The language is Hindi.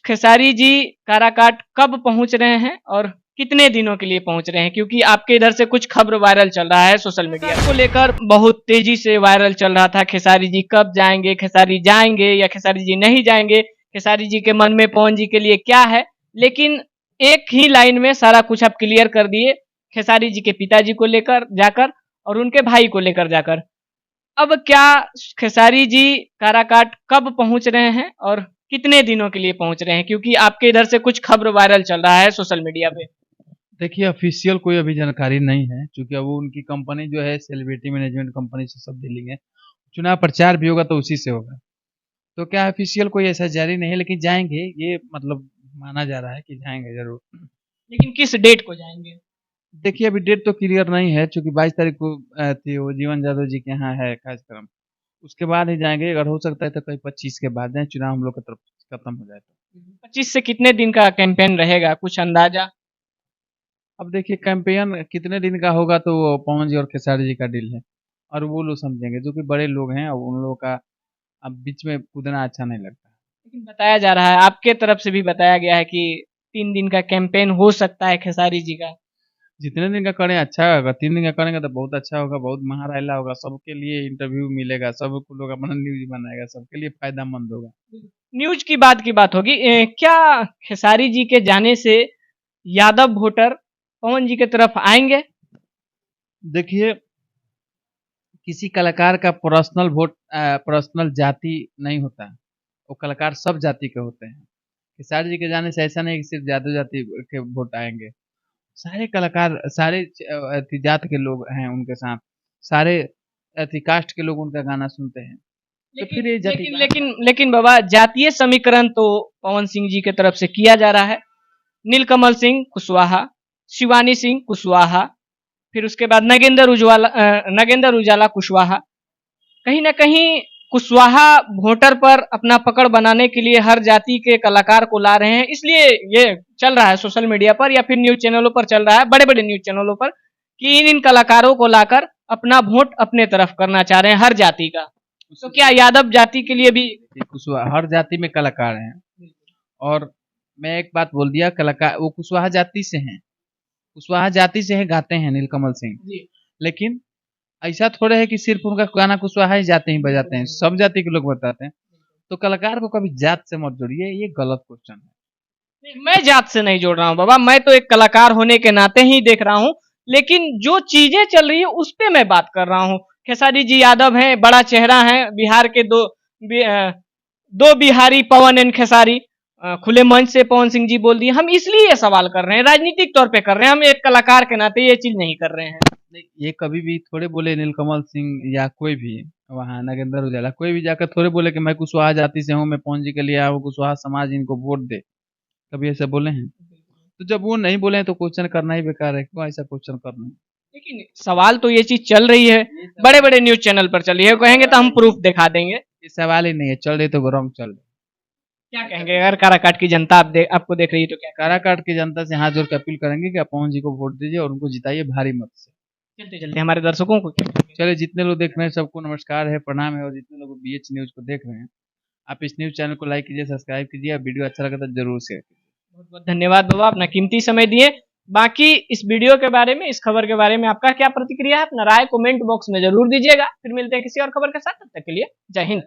खेसारी जी काराकाट कब पहुंच रहे हैं और कितने दिनों के लिए पहुंच रहे हैं? क्योंकि आपके इधर से कुछ खबर वायरल चल रहा है सोशल मीडिया को लेकर, बहुत तेजी से वायरल चल रहा था। खेसारी जी कब जाएंगे, खेसारी जाएंगे या खेसारी जी नहीं जाएंगे, खेसारी जी के मन में पवन जी के लिए क्या है। लेकिन एक ही लाइन में सारा कुछ आप क्लियर कर दिए, खेसारी जी के पिताजी को लेकर जाकर और उनके भाई को लेकर जाकर। अब क्या खेसारी जी काराकाट कब पहुंच रहे हैं और कितने दिनों के लिए पहुंच रहे हैं? क्योंकि आपके इधर से कुछ खबर वायरल चल रहा है सोशल मीडिया पे। देखिए, ऑफिशियल कोई अभी जानकारी नहीं है, क्योंकि अब वो उनकी कंपनी जो है सेलिब्रिटी मैनेजमेंट कंपनी से सब डीलिंग है। चुनाव प्रचार भी होगा तो उसी से होगा। तो क्या ऑफिशियल कोई ऐसा जारी नहीं है, लेकिन जाएंगे ये मतलब माना जा रहा है कि जाएंगे जरूर। लेकिन किस डेट को जाएंगे? देखिए, अभी डेट तो क्लियर नहीं है, क्योंकि 22 तारीख को थी वो जीवन यादव जी के यहाँ है कार्यक्रम। उसके बाद ही जाएंगे, अगर हो सकता है तो कहीं 25 के बाद जाए, चुनाव हम लोग की तरफ खत्म हो जाए तो। 25 से कितने दिन का कैंपेन रहेगा, कुछ अंदाजा? अब देखिए, कैंपेन कितने दिन का होगा तो वो पवन जी और खेसारी जी का डील है, और वो लोग समझेंगे, जो कि बड़े लोग हैं, और उन लोगों का अब बीच में कूदना अच्छा नहीं लगता। लेकिन बताया जा रहा है, आपके तरफ से भी बताया गया है कि 3 दिन का कैंपेन हो सकता है खेसारी जी का। जितने दिन का करें अच्छा होगा, 3 दिन का करेंगे तो बहुत अच्छा होगा, बहुत महारायला होगा, सबके लिए इंटरव्यू मिलेगा, सब लोग अपना न्यूज बनाएगा, सबके लिए फायदेमंद होगा। न्यूज की बात होगी। क्या खेसारी जी के जाने से यादव वोटर पवन जी की तरफ आएंगे? देखिए, किसी कलाकार का पर्सनल वोट पर्सनल जाति नहीं होता है, वो कलाकार सब जाति के होते हैं। खेसारी जी के जाने से ऐसा नहीं कि सिर्फ जादू जाति के वोट आएंगे, सारे कलाकार, सारे जात के लोग हैं उनके साथ, सारे कास्ट के लोग उनका गाना सुनते हैं। तो लेकिन फिर ये जाति लेकिन लेकिन लेकिन बाबा, जातीय समीकरण तो पवन सिंह जी की तरफ से किया जा रहा है। नीलकमल सिंह कुशवाहा, शिवानी सिंह कुशवाहा, फिर उसके बाद नगेंद्र उजाला कुशवाहा। कहीं ना कहीं कुशवाहा वोटर पर अपना पकड़ बनाने के लिए हर जाति के कलाकार को ला रहे हैं, इसलिए ये चल रहा है सोशल मीडिया पर या फिर न्यूज चैनलों पर चल रहा है, बड़े बड़े न्यूज चैनलों पर, कि इन कलाकारों को लाकर अपना वोट अपने तरफ करना चाह रहे हैं हर जाति का। तो क्या यादव जाति के लिए भी? कुशवाहा हर जाति में कलाकार हैं, और मैं एक बात बोल दिया, कलाकार वो कुशवाहा जाति से हैं, कुशवाहा जाति से है, गाते हैं नीलकमल सिंह। जी। लेकिन ऐसा थोड़े है कि सिर्फ उनका गाना कुशवाहा ही जाते ही बजाते हैं, सब जाति के लोग बताते हैं। तो कलाकार को कभी जात से मत जोड़िए, ये गलत क्वेश्चन है। मैं जात से नहीं जोड़ रहा हूँ बाबा, मैं तो एक कलाकार होने के नाते ही देख रहा हूँ। लेकिन जो चीजें चल रही है उस पे मैं बात कर रहा हूँ। खेसारी जी यादव हैं, बड़ा चेहरा है, बिहार के दो बिहारी पवन एंड खेसारी, खुले मंच से पवन सिंह जी बोल दिए। हम इसलिए ये सवाल कर रहे हैं, राजनीतिक तौर पे कर रहे हैं, हम एक कलाकार के नाते ये चीज नहीं कर रहे हैं। नहीं, ये कभी भी थोड़े बोले नीलकमल सिंह या कोई भी वहाँ नगेंद्र उजाला, कोई भी जाकर थोड़े बोले कि मैं कुशवाहा जाति से हूँ, मैं पवन जी के लिए आया हूँ, कुशवाहा समाज इनको वोट दे, कभी ऐसा बोले हैं? तो जब वो नहीं बोले हैं तो क्वेश्चन करना ही बेकार है, क्यों ऐसा क्वेश्चन करना है? लेकिन सवाल तो ये चीज चल रही है, बड़े बड़े न्यूज चैनल पर चल रही है, कहेंगे तो हम प्रूफ दिखा देंगे। ये सवाल ही नहीं है, चल रही तो गरम चल रही। क्या कहेंगे अगर काराकाट की जनता आपको देख रही है तो क्या? काराकाट की जनता से हाथ जोड़ के अपील करेंगे कि आप पवन जी को वोट दीजिए और उनको जिताइए भारी मत से। चलते चलते हमारे दर्शकों को क्या कहेंगे? चलिए, जितने लोग देख रहे हैं सबको नमस्कार है, प्रणाम है, और जितने लोग बीएच न्यूज को देख रहे हैं, आप इस न्यूज चैनल को लाइक कीजिए, सब्सक्राइब कीजिए, और वीडियो अच्छा लगा तो जरूर शेयर कीजिए। बहुत बहुत धन्यवाद बाबा, अपना कीमती समय दिए। बाकी इस वीडियो के बारे में, इस खबर के बारे में आपका क्या प्रतिक्रिया है, अपना राय कमेंट बॉक्स में जरूर दीजिएगा। फिर मिलते हैं किसी और खबर के साथ, तब तक के लिए जय हिंद।